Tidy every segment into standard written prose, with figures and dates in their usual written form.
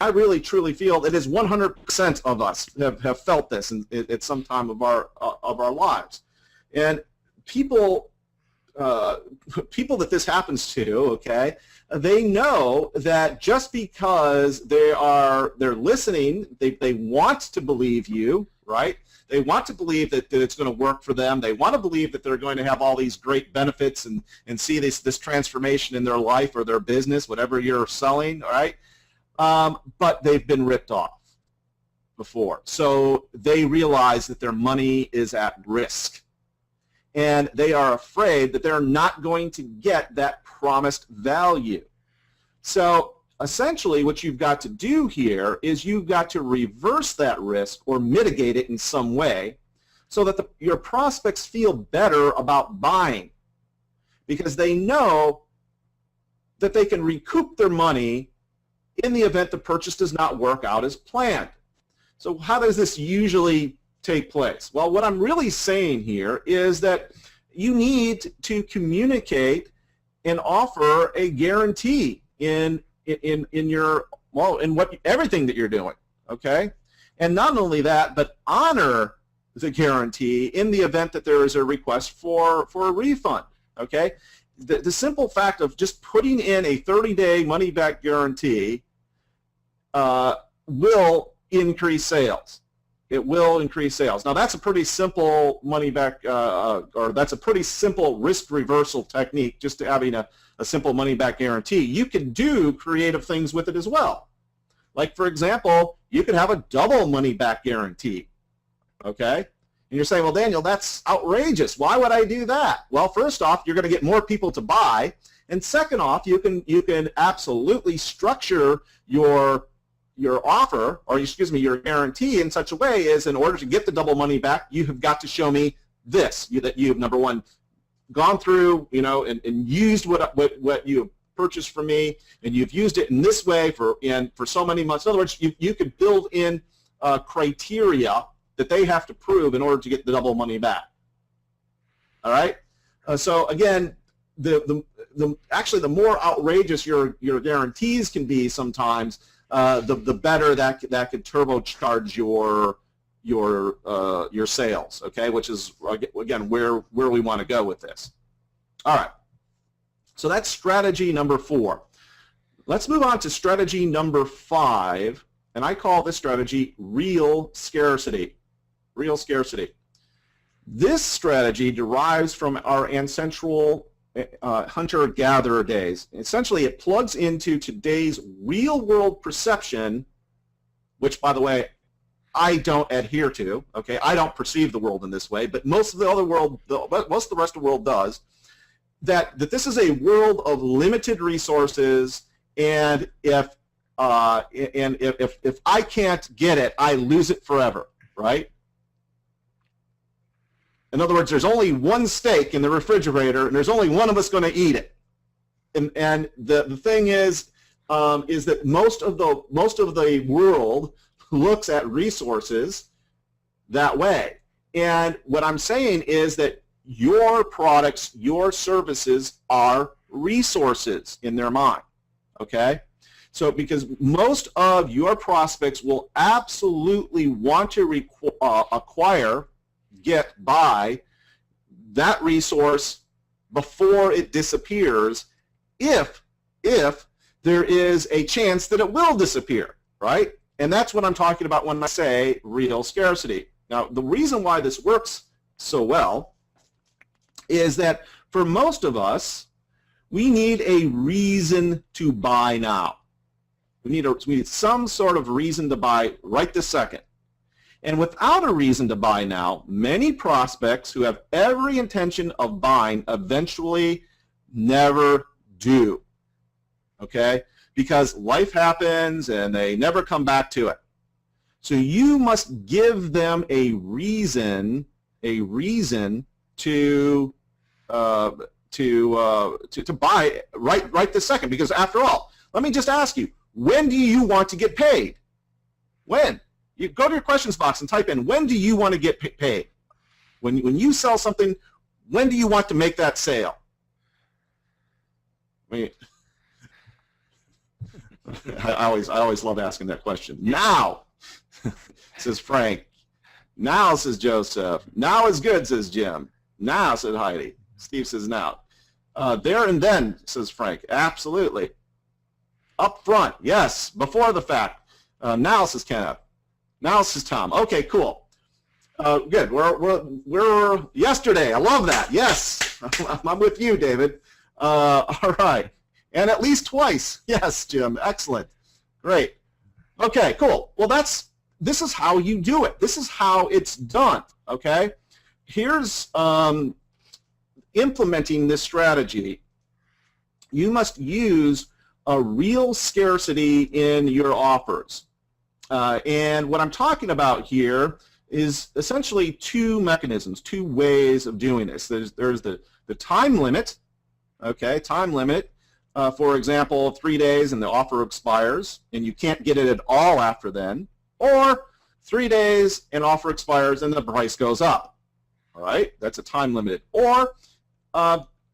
I really truly feel it is 100% of us have felt this at some time of our lives. And people that this happens to, okay, they know that just because they're listening, they want to believe you, right? They want to believe that it's going to work for them. They want to believe that they're going to have all these great benefits and see this transformation in their life or their business, whatever you're selling, all right? But they've been ripped off before. So they realize that their money is at risk. And they are afraid that they're not going to get that promised value. So essentially what you've got to do here is you've got to reverse that risk or mitigate it in some way so that your prospects feel better about buying, because they know that they can recoup their money in the event the purchase does not work out as planned. So how does this usually take place? Well, what I'm really saying here is that you need to communicate and offer a guarantee in everything that you're doing, okay? And not only that, but honor the guarantee in the event that there is a request for a refund, okay? The simple fact of just putting in a 30-day money-back guarantee will increase sales. It will increase sales. Now that's a pretty simple money-back, or that's a pretty simple risk reversal technique, just having a simple money-back guarantee. You can do creative things with it as well. Like, for example, you could have a double money-back guarantee, okay? And you're saying, well, Daniel, that's outrageous. Why would I do that? Well, first off, you're going to get more people to buy, and second off, you can absolutely structure your offer, or excuse me, your guarantee in such a way as in order to get the double money back, you have got to show me this, that you've, number one, gone through, and used what you have purchased from me, and you've used it in this way for so many months. In other words, you could build in criteria that they have to prove in order to get the double money back. All right. So again, actually the more outrageous your guarantees can be sometimes, the better that could turbocharge your sales, okay, which is again where we want to go with this. All right, so that's strategy number 4. Let's move on to strategy number 5, and I call this strategy real scarcity. Real scarcity. This strategy derives from our ancestral hunter-gatherer days. Essentially, it plugs into today's real-world perception, which, by the way, I don't adhere to. Okay, I don't perceive the world in this way, but most of the rest of the world does. That this is a world of limited resources, and if I can't get it, I lose it forever. Right? In other words, there's only one steak in the refrigerator, and there's only one of us going to eat it. And the thing is that most of the world looks at resources that way. And what I'm saying is that your products, your services are resources in their mind. Okay? So because most of your prospects will absolutely want to buy that resource before it disappears, if there is a chance that it will disappear, right? And that's what I'm talking about when I say real scarcity. Now, the reason why this works so well is that for most of us, we need a reason to buy now. We need some sort of reason to buy right this second. And without a reason to buy now, many prospects who have every intention of buying eventually never do, okay? Because life happens and they never come back to it. So you must give them a reason to buy right this second. Because after all, let me just ask you, when do you want to get paid? When? You go to your questions box and type in, when do you want to get paid? When you sell something, when do you want to make that sale? I always love asking that question. Now, says Frank. Now, says Joseph. Now is good, says Jim. Now, said Heidi. Steve says now. There and then, says Frank. Absolutely. Up front, yes. Before the fact. Now, says Kenneth. Now, says Tom. Okay, cool. Good. We're yesterday. I love that. Yes. I'm with you, David. All right. And at least twice. Yes, Jim. Excellent. Great. Okay, cool. Well, this is how you do it. This is how it's done, okay? Here's implementing this strategy. You must use a real scarcity in your offers. And what I'm talking about here is essentially two mechanisms, two ways of doing this. There's the time limit, okay, time limit. For example, 3 days and the offer expires, and you can't get it at all after then. Or 3 days and offer expires and the price goes up. All right, that's a time limited. Or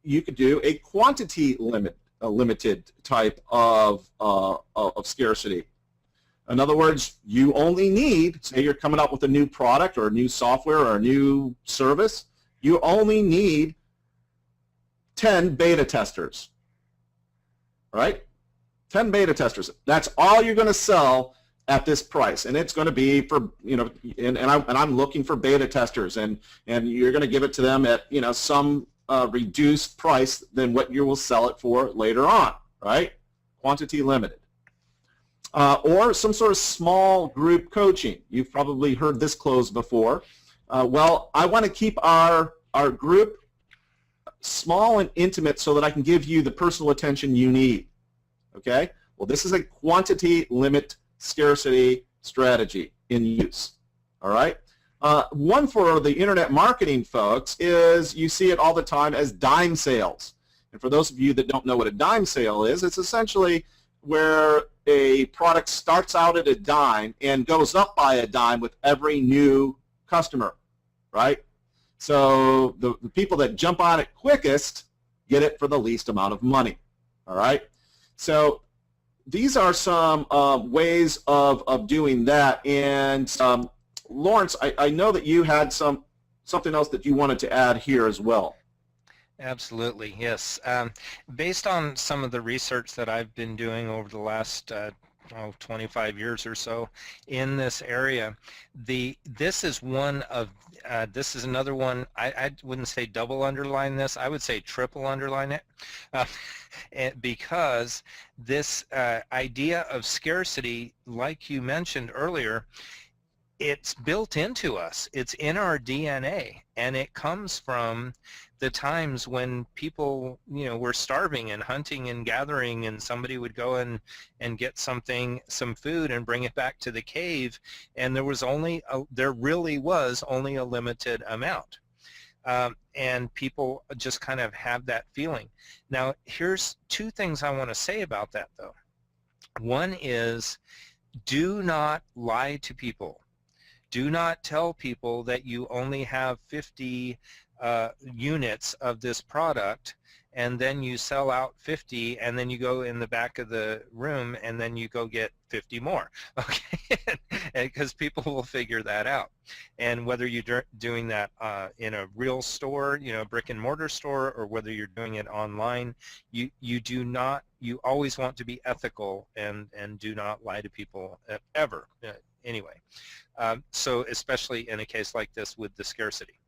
you could do a quantity limit, a limited type of scarcity. In other words, you only need, say you're coming up with a new product or a new software or a new service, you only need 10 beta testers. Right? 10 beta testers. That's all you're going to sell at this price, and it's going to be for, you know, and I'm looking for beta testers, and you're going to give it to them at, you know, some reduced price than what you will sell it for later on, right? Quantity limited. Or some sort of small group coaching. You've probably heard this close before. Well, I want to keep our group small and intimate so that I can give you the personal attention you need. Okay? Well, this is a quantity limit scarcity strategy in use. All right? One for the internet marketing folks is you see it all the time as dime sales. And for those of you that don't know what a dime sale is, it's essentially where a product starts out at a dime and goes up by a dime with every new customer, right? So the people that jump on it quickest get it for the least amount of money, all right? So these are some ways of doing that. And Lawrence, I know that you had something else that you wanted to add here as well. Absolutely, yes. Based on some of the research that I've been doing over the last 25 years or so in this area, this is another one. I wouldn't say double underline this. I would say triple underline it, because this idea of scarcity, like you mentioned earlier, it's built into us. It's in our DNA, and it comes from the times when people, you know, were starving and hunting and gathering, and somebody would go and get some food and bring it back to the cave, and there really was only a limited amount. And people just kind of have that feeling. Now, here's two things I want to say about that, though. One is, do not lie to people. Do not tell people that you only have 50 units of this product, and then you sell out 50, and then you go in the back of the room and then you go get 50 more, okay? Because people will figure that out. And whether you're doing that in a real store, you know, brick and mortar store, or whether you're doing it online, you always want to be ethical and do not lie to people ever, anyway. So especially in a case like this with the scarcity.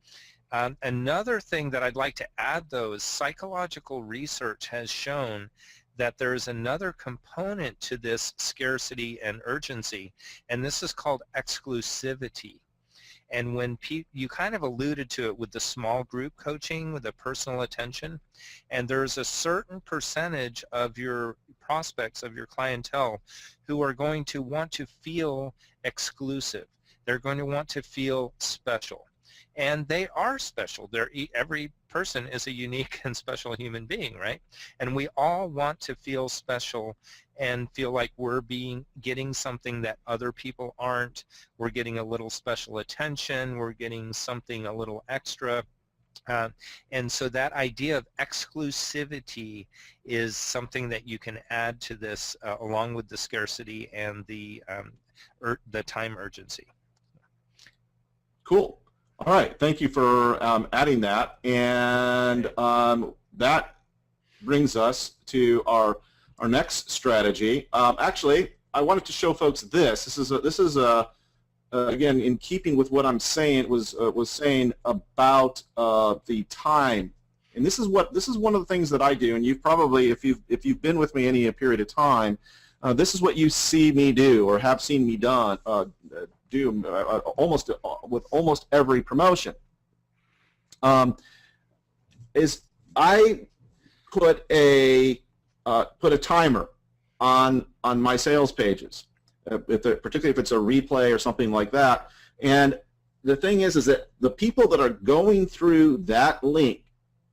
Another thing that I'd like to add, though, is psychological research has shown that there is another component to this scarcity and urgency, and this is called exclusivity. And when you kind of alluded to it with the small group coaching, with the personal attention, and there's a certain percentage of your prospects, of your clientele, who are going to want to feel exclusive. They're going to want to feel special. And they are special. Every person is a unique and special human being, right? And we all want to feel special and feel like we're getting something that other people aren't. We're getting a little special attention. We're getting something a little extra. And so that idea of exclusivity is something that you can add to this along with the scarcity and the time urgency. Cool. All right. Thank you for adding that. And that brings us to our next strategy. Actually, I wanted to show folks this. This is again, in keeping with what I'm saying, was saying about the time, and this is one of the things that I do. And you've probably, if you've been with me any period of time, this is what you see me do or have seen me do almost with almost every promotion. Is I put a timer on my sales pages. Particularly if it's a replay or something like that. And the thing is that the people that are going through that link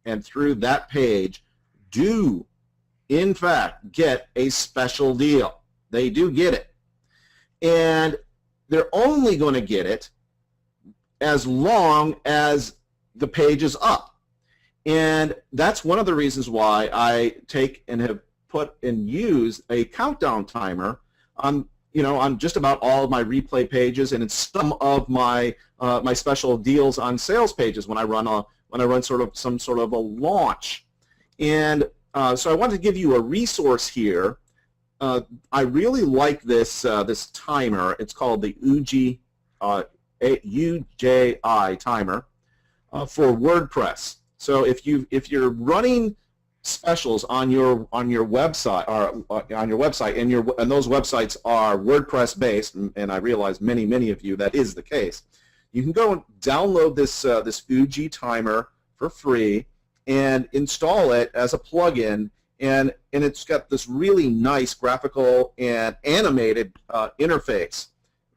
and through that page do, in fact, get a special deal. They do get it. And they're only going to get it as long as the page is up. And that's one of the reasons why I take and have put and use a countdown timer on just about all of my replay pages and in some of my my special deals on sales pages when I run some sort of a launch. And so I wanted to give you a resource here. I really like this this timer. It's called the UJI timer for WordPress. So if you're running specials on your website and those websites are WordPress based, and I realize many of you that is the case, you can go and download this UJI timer for free and install it as a plugin, and it's got this really nice graphical and animated interface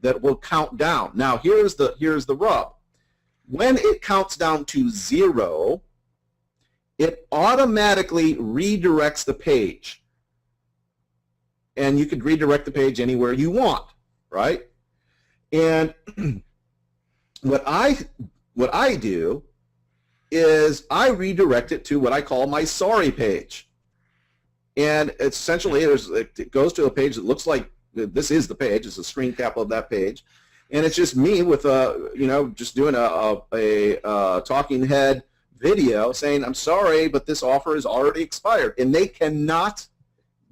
that will count down. Now here's the rub. When it counts down to 0, it automatically redirects the page. And you could redirect the page anywhere you want, right? And what I do is I redirect it to what I call my sorry page. And essentially it goes to a page that looks like this is the page. It's a screen cap of that page. And it's just me with just doing a talking head video saying, I'm sorry, but this offer is already expired. And they cannot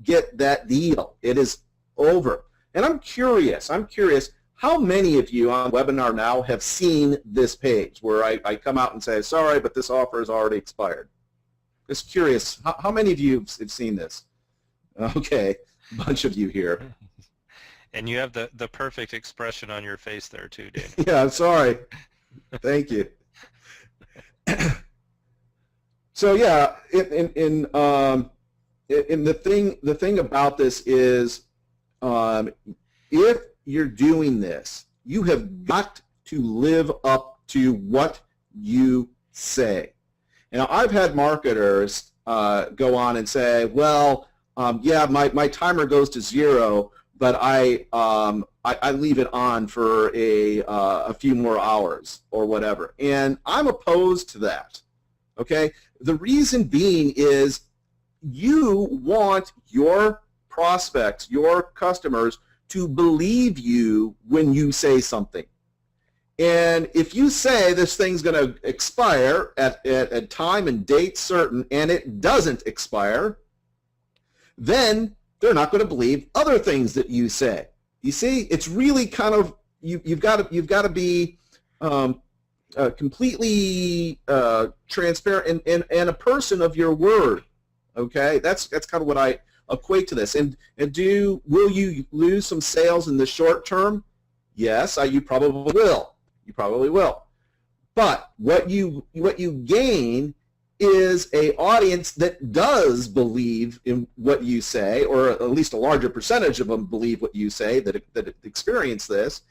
get that deal. It is over. And I'm curious, how many of you on webinar now have seen this page where I come out and say, sorry, but this offer is already expired? Just curious, how many of you have seen this? Okay, a bunch of you here. And you have the perfect expression on your face there too, Dave. Yeah, I'm sorry. Thank you. So yeah, in the thing about this is, if you're doing this, you have got to live up to what you say. Now, I've had marketers go on and say, well, yeah, my timer goes to 0, but I leave it on for a few more hours or whatever. And I'm opposed to that. Okay? The reason being is you want your prospects, your customers, to believe you when you say something. And if you say this thing's going to expire at a time and date certain and it doesn't expire, then they're not going to believe other things that you say. You see, it's really kind of, you've got to be completely transparent and a person of your word. Okay, that's kind of what I equate to this. And will you lose some sales in the short term? Yes, you probably will. You probably will. But what you gain is a audience that does believe in what you say, or at least a larger percentage of them believe what you say, that experience this.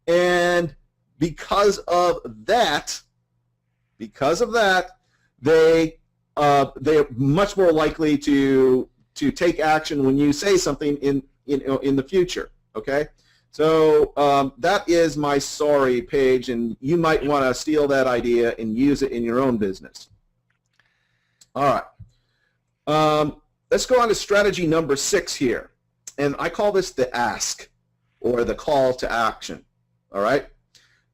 And because of that, they are much more likely to take action when you say something in the future. Okay, So that is my sorry page, and you might want to steal that idea and use it in your own business. All right. Let's go on to strategy number 6 here. And I call this the ask, or the call to action. All right.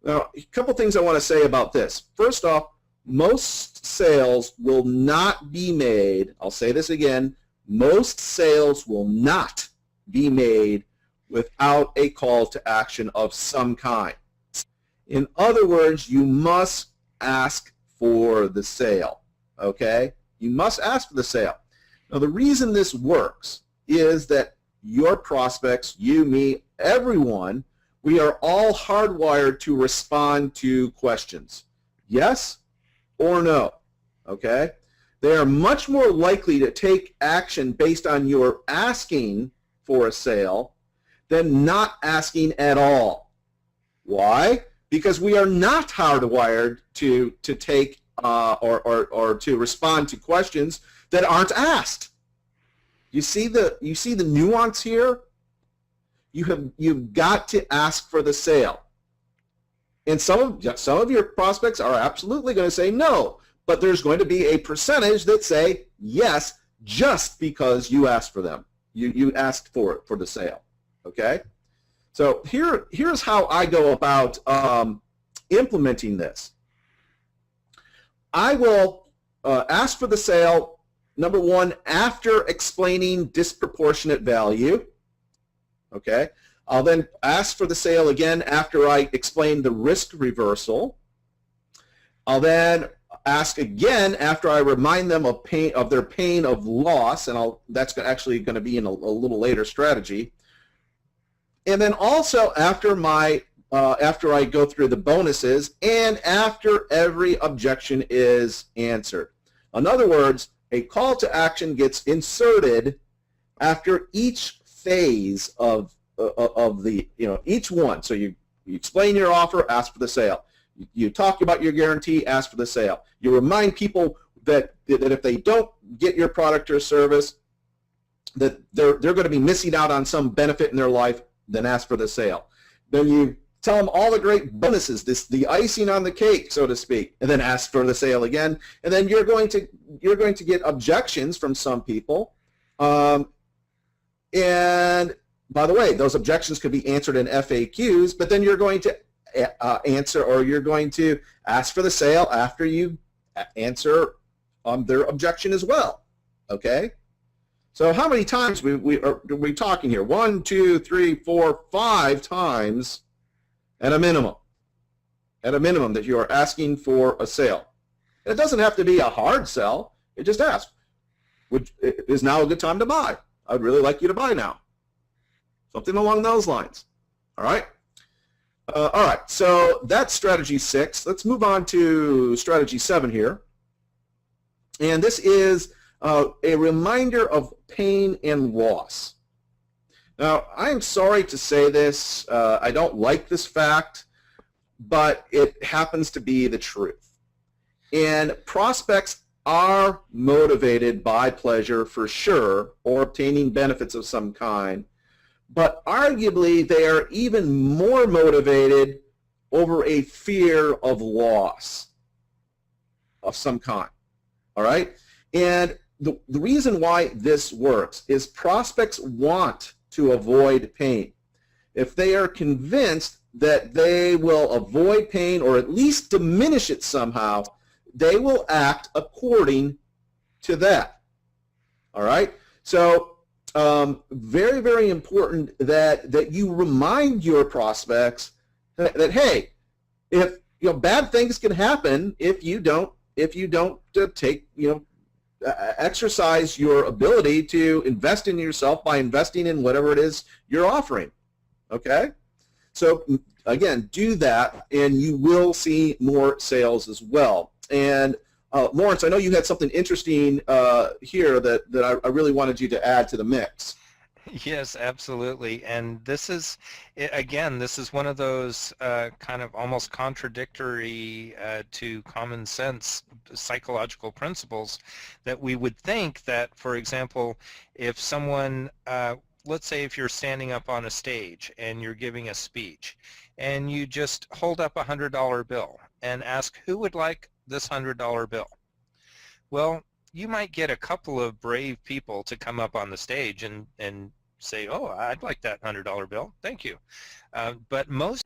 Now, a couple things I want to say about this. First off, most sales will not be made, I'll say this again, most sales will not be made without a call to action of some kind. In other words, you must ask for the sale, okay? You must ask for the sale. Now, the reason this works is that your prospects, you, me, everyone, we are all hardwired to respond to questions. Yes or no, okay? They are much more likely to take action based on your asking for a sale than not asking at all. Why? Because we are not hardwired to take or to respond to questions that aren't asked. You see the nuance here? You've got to ask for the sale. And some of your prospects are absolutely going to say no, but there's going to be a percentage that say yes just because you asked for them. You asked for it, for the sale. Okay? So here's how I go about implementing this. I will ask for the sale, number one, after explaining disproportionate value. Okay? I'll then ask for the sale again after I explain the risk reversal. I'll then ask again after I remind them of their pain of loss, and that's actually going to be in a little later strategy. And then also after I go through the bonuses and after every objection is answered. In other words, a call to action gets inserted after each phase of the, each one. So you explain your offer, ask for the sale. You talk about your guarantee, ask for the sale. You remind people that if they don't get your product or service, that they're going to be missing out on some benefit in their life, then ask for the sale. Then you tell them all the great bonuses, the icing on the cake, so to speak, and then ask for the sale again. And then you're going to get objections from some people. And by the way, those objections could be answered in FAQs, but then you're going to answer, or you're going to ask for the sale after you answer their objection as well. Okay? So how many times are we talking here? 1, 2, 3, 4, 5 times at a minimum. At a minimum that you are asking for a sale. And it doesn't have to be a hard sell. It just asks, is now a good time to buy? I'd really like you to buy now. Something along those lines. All right? All right, so that's strategy 6. Let's move on to strategy 7 here. And this is a reminder of pain and loss. Now, I'm sorry to say this. I don't like this fact, but it happens to be the truth. And prospects are motivated by pleasure for sure, or obtaining benefits of some kind. But arguably, they are even more motivated over a fear of loss of some kind. All right? And the reason why this works is prospects want to avoid pain. If they are convinced that they will avoid pain or at least diminish it somehow, they will act according to that. All right? So very, very important that you remind your prospects that hey, if bad things can happen if you don't take exercise your ability to invest in yourself by investing in whatever it is you're offering. Okay, so again, do that, and you will see more sales as well. And Lawrence, I know you had something interesting here that I really wanted you to add to the mix. Yes, absolutely. And this is, again, this is one of those kind of almost contradictory to common sense psychological principles that we would think that, for example, if someone let's say if you're standing up on a stage and you're giving a speech, and you just hold up a $100 bill and ask who would like this $100 bill. Well, you might get a couple of brave people to come up on the stage and say, oh, I'd like that $100 bill, thank you. But most